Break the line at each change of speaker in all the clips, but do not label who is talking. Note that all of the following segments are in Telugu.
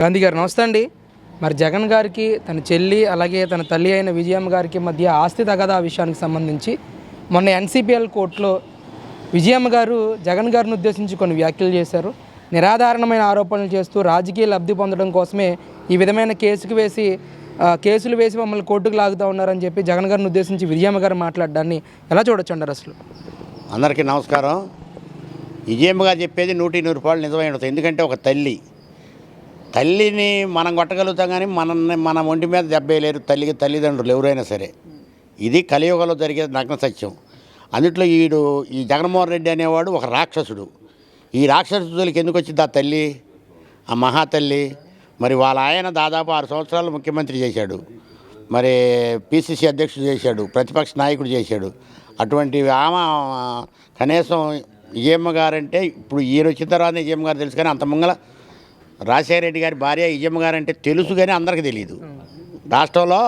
గాంధీ గారు నమస్తే అండి. మరి జగన్ గారికి తన చెల్లి అలాగే తన తల్లి అయిన విజయమ్మ గారికి మధ్య ఆస్తి తగాదా విషయానికి సంబంధించి మొన్న ఎన్సిపిఎల్ కోర్టులో విజయమ్మ గారు జగన్ గారిని ఉద్దేశించి కొన్ని వ్యాఖ్యలు చేశారు. నిరాధారణమైన ఆరోపణలు చేస్తూ రాజకీయ లబ్ధి పొందడం కోసమే ఈ విధమైన కేసులు వేసి మమ్మల్ని కోర్టుకు లాగుతూ ఉన్నారని చెప్పి జగన్ గారిని ఉద్దేశించి విజయమ్మ గారు మాట్లాడడాన్ని ఎలా చూడొచ్చు అంటారు? అసలు
అందరికీ నమస్కారం. విజయమ్మ గారు చెప్పేది 100% నిజమై ఉంటుంది. ఎందుకంటే ఒక తల్లిని మనం కొట్టగలుగుతాం, కానీ మన ఒంటి మీద దెబ్బేయలేరు తల్లిదండ్రులు ఎవరైనా సరే. ఇది కలియుగంలో జరిగే నగ్న సత్యం. అందుట్లో ఈ జగన్మోహన్ రెడ్డి అనేవాడు ఒక రాక్షసుడు. ఈ రాక్షసులకి ఎందుకు వచ్చింది ఆ తల్లి, ఆ మహాతల్లి? మరి వాళ్ళ ఆయన దాదాపు 6 సంవత్సరాలు ముఖ్యమంత్రి చేశాడు, మరి పిసిసి అధ్యక్షుడు చేశాడు, ప్రతిపక్ష నాయకుడు చేశాడు. అటువంటి ఆమె కనీసం విజయమ్మ గారంటే ఇప్పుడు ఈయన వచ్చిన తర్వాత విజయమ్మ గారు తెలుసు, కానీ అంత ముంగల రాజశేఖర రెడ్డి గారి భార్య విజయమ్మ గారంటే తెలుసు, కానీ అందరికీ తెలియదు. రాష్ట్రంలో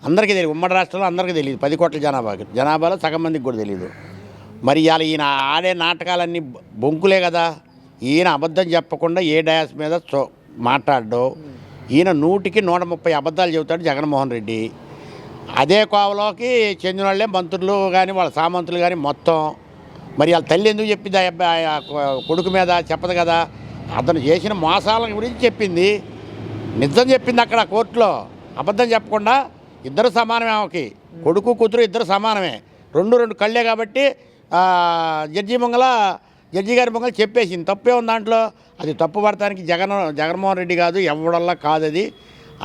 అందరికీ తెలియదు, ఉమ్మడి రాష్ట్రంలో అందరికీ తెలియదు. 10 కోట్ల జనాభాలో సగం మందికి కూడా తెలియదు. మరి ఇవాళ ఈయన ఆడే నాటకాలన్నీ బొంకులే కదా. ఈయన అబద్ధం చెప్పకుండా ఏ డయాస్ మీద మాట్లాడడం, ఈయన 100కి 130 అబద్ధాలు చెబుతాడు జగన్మోహన్ రెడ్డి. అదే కోవలోకి చెందిన వాళ్ళే మంత్రులు కానీ వాళ్ళ సామంతులు కానీ మొత్తం. మరి వాళ్ళ తల్లి ఎందుకు చెప్పింది కొడుకు మీద? చెప్పదు కదా. అతను చేసిన మోసాల గురించి చెప్పింది, నిజం చెప్పింది అక్కడ కోర్టులో. అబద్ధం చెప్పకుండా ఇద్దరు సమానమే, ఆమెకి కొడుకు కూతురు ఇద్దరు సమానమే. రెండు కళ్ళే కాబట్టి జడ్జి గారి ముంగల చెప్పేసింది. తప్పే ఉంది దాంట్లో. అది తప్పు పడటానికి జగన్మోహన్ రెడ్డి కాదు, ఎవడల్లా కాదు.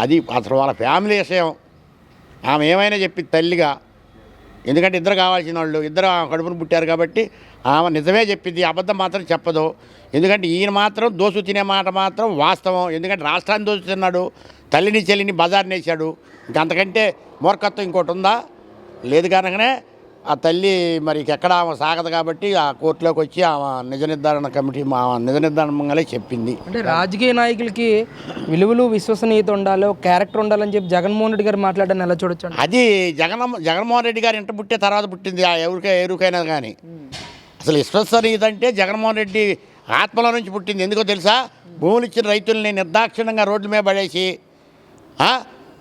అది అసలు వాళ్ళ ఫ్యామిలీ విషయం. ఆమె ఏమైనా చెప్పింది తల్లిగా, ఎందుకంటే ఇద్దరు కావాల్సిన వాళ్ళు, ఇద్దరు కడుపును పుట్టారు కాబట్టి ఆమె నిజమే చెప్పింది, అబద్ధం మాత్రం చెప్పదు. ఎందుకంటే ఈయన మాత్రం దోసు తినే మాట మాత్రం వాస్తవం. ఎందుకంటే రాష్ట్రాన్ని దోసు తిన్నాడు, తల్లిని చెల్లిని బజార్ని వేసాడు. ఇంకంతకంటే మూర్ఖత్వం ఇంకోటి ఉందా? లేదు. కనుకనే ఆ తల్లి మరి ఎక్కడ ఆమె సాగదు కాబట్టి ఆ కోర్టులోకి వచ్చి ఆమె నిజ నిర్ధారణ మంగళే చెప్పింది.
అంటే రాజకీయ నాయకులకి విలువలు విశ్వసనీయత ఉండాలి, క్యారెక్టర్ ఉండాలని చెప్పి జగన్మోహన్ రెడ్డి గారు మాట్లాడని ఎలా చూడొచ్చు?
అది జగన్మోహన్ రెడ్డి గారు ఇంట పుట్టే తర్వాత పుట్టింది ఎవరికైనా కానీ. అసలు విశ్వసనీయత అంటే జగన్మోహన్ రెడ్డి ఆత్మలో నుంచి పుట్టింది. ఎందుకో తెలుసా? భూములు ఇచ్చిన రైతుల్ని నిర్దాక్షిణ్యంగా రోడ్ల మీద పడేసి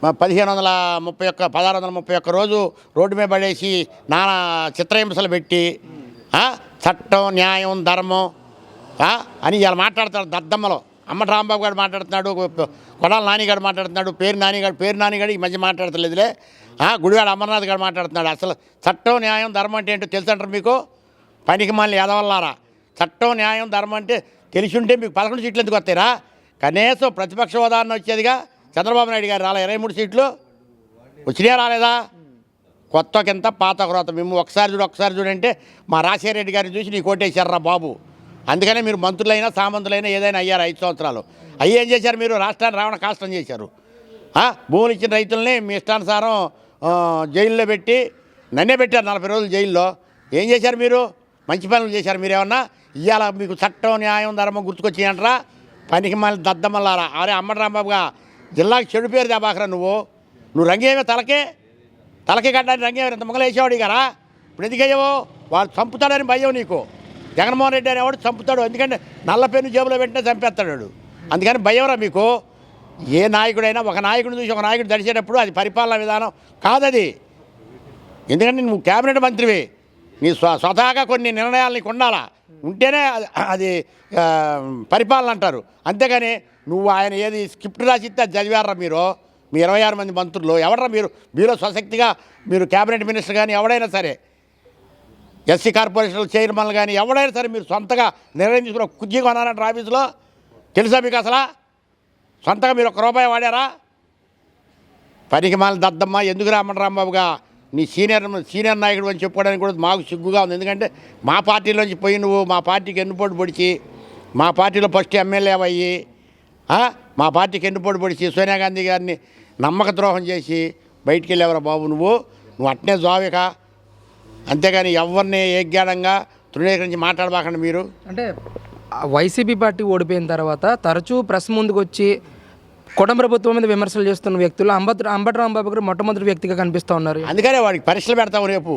1631 రోజు రోడ్డు మీద పడేసి నానా చిత్రహింసలు పెట్టి చట్టం న్యాయం ధర్మం అని ఇలా మాట్లాడతాడు. దద్దమ్మలో అమ్మటి రాంబాబు గారు మాట్లాడుతున్నాడు, కొడాల నానిగాడు మాట్లాడుతున్నాడు, పేరు నానిగాడు ఈ మధ్య మాట్లాడతలేదులే. గుడివాడ అమర్నాథ్ గారు మాట్లాడుతున్నాడు. అసలు చట్టం న్యాయం ధర్మం అంటే ఏంటో తెలుసు అంటారు మీకు? పనికి మళ్ళీ ఎదవల్లారా. చట్టం న్యాయం ధర్మం అంటే తెలిసి ఉంటే మీకు 11 సీట్లు ఎందుకు వస్తాయిరా? కనీసం ప్రతిపక్ష హోదాన్ని వచ్చేదిగా. చంద్రబాబు నాయుడు గారు రాలే 23 సీట్లు వచ్చినా రాలేదా? కొత్త కింద పాత క్రొత్త. మేము ఒకసారి చూడంటే మా రాజశేఖర రెడ్డి గారిని చూసి నీ కోటేశారా బాబు. అందుకనే మీరు మంత్రులైనా సామంతులైనా ఏదైనా అయ్యారు 5 సంవత్సరాలు. ఏం చేశారు మీరు? రాష్ట్రాన్ని రావణ కాష్టం చేశారు. భూములు ఇచ్చిన రైతుల్ని మీ ఇష్టానుసారం జైల్లో పెట్టి నన్నే పెట్టారు 40 రోజులు జైల్లో. ఏం చేశారు మీరు? మంచి పనులు చేశారు. మీరేమన్నా ఇవాళ మీకు చట్టం న్యాయం ధర్మం గుర్తుకొచ్చాయంటారా? పనికి మళ్ళీ దద్దమల్లారా. అరే అమ్మటి రాంబాబుగా జిల్లాకి చెడు పేరు దేబాకరా. నువ్వు రంగేమే తలకే కట్టడానికి రంగేమే ఇంత మొగలు వేసేవాడు గారా. ఇప్పుడు ఎందుకు వేయవు? వాళ్ళు చంపుతాడని భయం నీకు. జగన్మోహన్ రెడ్డి అనేవాడు చంపుతాడు, ఎందుకంటే నల్ల పెన్ను జేబులో వెంటనే చంపేస్తాడు. అందుకని భయంరా మీకు. ఏ నాయకుడైనా ఒక నాయకుడిని చూసి ఒక నాయకుడు దడిచేటప్పుడు అది పరిపాలనా విధానం కాదది. ఎందుకంటే నువ్వు క్యాబినెట్ మంత్రివి, నీ స్వతహాగా కొన్ని నిర్ణయాలు నీకు ఉండాలా, ఉంటేనే అది పరిపాలన అంటారు. అంతేగాని నువ్వు ఆయన ఏది స్క్రిప్ట్ రాసిస్తే అది చదివారా మీరు? మీ 26 మంది మంత్రులు ఎవడరా మీలో స్వశక్తిగా మీరు క్యాబినెట్ మినిస్టర్ కానీ ఎవడైనా సరే, ఎస్సీ కార్పొరేషన్ చైర్మన్లు కానీ ఎవడైనా సరే మీరు సొంతగా నిర్ణయం తీసుకుని ఒక కుర్చీ కొనారంటారు ఆఫీసులో? తెలుసా మీకు అసలు? సొంతగా మీరు ₹1 వాడారా? పనికి మాల దద్దమ్మ. ఎందుకు రామన్ రాంబాబుగా నీ సీనియర్ నాయకుడు అని చెప్పుకోవడానికి కూడా మాకు సిగ్గుగా ఉంది. ఎందుకంటే మా పార్టీలోంచి పోయి నువ్వు మా పార్టీకి ఎన్నుపోటు పొడిచి మా పార్టీలో ఫస్ట్ ఎమ్మెల్యే అయ్యి మా పార్టీకి ఎన్నుపోటు పొడిచి సోనియా గాంధీ గారిని నమ్మక ద్రోహం చేసి బయటికి వెళ్ళేవరా బాబు. నువ్వు అట్నే జావిక. అంతేగాని ఎవరిని ఏజ్ఞానంగా తృణీకరించి మాట్లాడబాకండి మీరు.
అంటే వైసీపీ పార్టీ ఓడిపోయిన తర్వాత తరచూ ప్రెస్ ముందుకు వచ్చి కూటమి ప్రభుత్వం మీద విమర్శలు చేస్తున్న వ్యక్తులు అంబటి రాంబాబు గారు మొట్టమొదటి వ్యక్తిగా కనిపిస్తూ ఉన్నారు.
అందుకనే వాడికి పరీక్షలు పెడతాము రేపు.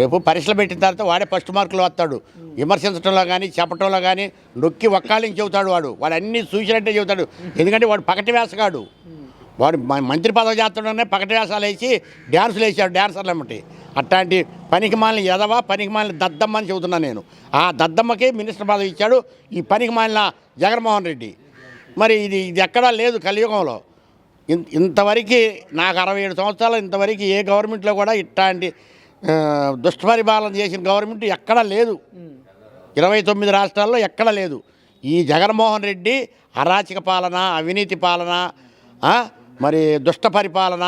రేపు పరీక్షలు పెట్టిన తర్వాత వాడే ఫస్ట్ మార్కులు వస్తాడు. విమర్శించడంలో కానీ చెప్పడంలో కానీ నొక్కి ఒక్కాలించి చెబుతాడు. వాడు అన్నీ చూసినట్టే చెబుతాడు. ఎందుకంటే వాడు పకటి వేసగాడు. వాడు మంత్రి పదవి చేస్తాడనే పకటి వేసాలు వేసి డ్యాన్సులు వేసాడు డ్యాన్సర్లు ఏమిటి. అట్లాంటి పనికి మాలిన ఎదవా పనికి మాలిన దద్దమ్మ అని చెబుతున్నాను నేను. ఆ దద్దమ్మకి మినిస్టర్ పదవి ఇచ్చాడు ఈ పనికి మాలిన జగన్మోహన్ రెడ్డి. మరి ఇది ఎక్కడా లేదు కలియుగంలో. ఇంతవరకు నాకు 67 సంవత్సరాలు ఇంతవరకు ఏ గవర్నమెంట్లో కూడా ఇట్లాంటి దుష్పరిపాలన చేసిన గవర్నమెంట్ ఎక్కడా లేదు. 29 రాష్ట్రాల్లో ఎక్కడా లేదు. ఈ జగన్మోహన్ రెడ్డి అరాచక పాలన, అవినీతి పాలన, మరి దుష్ట పరిపాలన,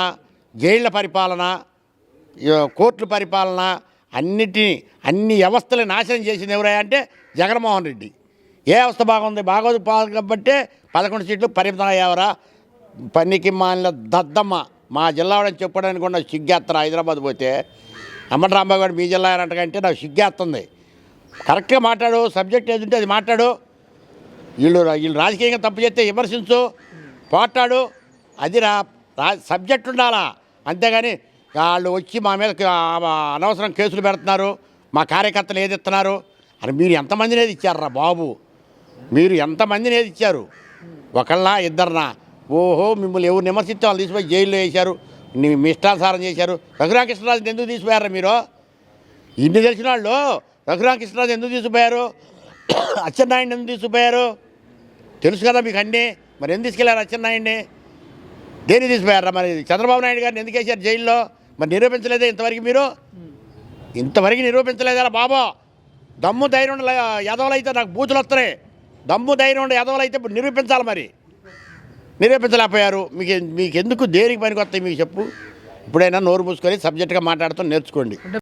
జైళ్ల పరిపాలన, కోర్టుల పరిపాలన, అన్ని వ్యవస్థలు నాశనం చేసింది ఎవరయ్యా అంటే జగన్మోహన్ రెడ్డి. ఏ వ్యవస్థ బాగుంది? బాగోదు కాబట్టే 11 సీట్లు పరిమితం అయ్యావరా పనికి మాలిన దద్దమ్మ. మా జిల్లా వాడని చెప్పడానికి కూడా నాకు సిగ్గేస్తారు. హైదరాబాద్ పోతే అమ్మటి రాంబాబు గారు మీ జిల్లా అంటకంటే నాకు సిగ్గేస్తుంది. కరెక్ట్గా మాట్లాడు, సబ్జెక్ట్ ఏది ఉంటే అది మాట్లాడు. వీళ్ళు రాజకీయంగా తప్పు చేస్తే విమర్శించు, పోట్లాడు. అది సబ్జెక్ట్ ఉండాలా. అంతేగాని వాళ్ళు వచ్చి మా మీద అనవసరం కేసులు పెడుతున్నారు, మా కార్యకర్తలు ఏది ఇస్తున్నారు అని. మీరు ఎంతమందిని ఏది ఇచ్చారా బాబు? మీరు ఎంతమందిని ఏది ఇచ్చారు? ఒకళ్ళ ఇద్దరినా? ఓహో, మిమ్మల్ని ఎవరు విమర్శిస్తే వాళ్ళు తీసిపోయి జైల్లో వేశారు, మీ ఇష్టానుసారం చేశారు. రఘురామకృష్ణరాజుని ఎందుకు తీసిపోయారా మీరు? ఇన్ని తెలిసిన వాళ్ళు రఘురామకృష్ణరాజు ఎందుకు తీసుకుపోయారు? అచ్చెన్నాయుడిని ఎందుకు తీసుకుపోయారు? తెలుసు కదా మీకు అన్నీ. మరి ఎందుకు తీసుకెళ్ళారు అచ్చెన్నాయుడిని? దేన్ని తీసిపోయారా? మరి చంద్రబాబు నాయుడు గారిని ఎందుకు వేశారు జైల్లో? మరి నిరూపించలేదే ఇంతవరకు మీరు? ఇంతవరకు నిరూపించలేదా బాబా? దమ్ము ధైర్యం ఎదవలు అయితే నాకు బూతులు వస్తున్నాయి. దమ్ము ధైర్యం ఎదవలు అయితే ఇప్పుడు నిరూపించాలి. మరి నిరూపించలేకపోయారు. మీకు ఎందుకు దేనికి పనికి వస్తాయి మీకు చెప్పు. ఇప్పుడైనా నోరు మూసుకొని సబ్జెక్ట్గా మాట్లాడుతూ నేర్చుకోండి.